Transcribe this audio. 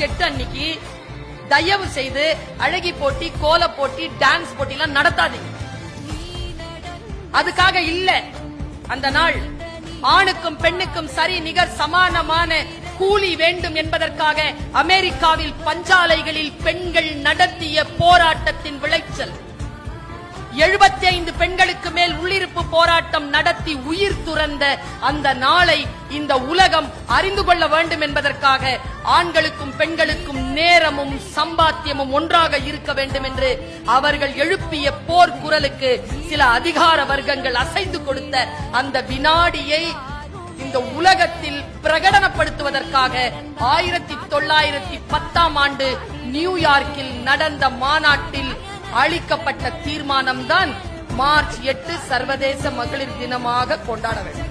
March 8 அன்னைக்கு தயவு செய்து அழகி போட்டி, கோல போட்டி, டான்ஸ் போட்டி எல்லாம் நடத்தாதீங்க. அதுக்காக இல்ல அந்த நாள். ஆணுக்கும் பெண்ணுக்கும் சரி நிகர் சமானமான கூலி வேண்டும் என்பதற்காக அமெரிக்காவில் பஞ்சாலைகளில் பெண்கள் நடத்திய போராட்டத்தின் விளைச்சல். 75 பெண்களுக்கு மேல் உள்ளிருப்பு போராட்டம் நடத்தி உயிர் துறந்த அந்த நாளை இந்த உலகம் அறிந்து கொள்ள வேண்டும் என்பதற்காக ஆண்களுக்கும் பெண்களுக்கும் நேரமும் சம்பாத்தியமும் ஒன்றாக இருக்க வேண்டும் என்று அவர்கள் எழுப்பிய போர் குரலுக்கு சில அதிகார வர்க்கங்கள் அசைந்து கொடுத்த அந்த வினாடியை இந்த உலகத்தில் பிரகடனப்படுத்துவதற்காக 1910 ஆண்டு நியூயார்க்கில் நடந்த மாநாட்டில் அளிக்கப்பட்ட தீர்மானம்தான் மார்ச் 8 சர்வதேச மகளிர் தினமாக கொண்டாட வேண்டும்.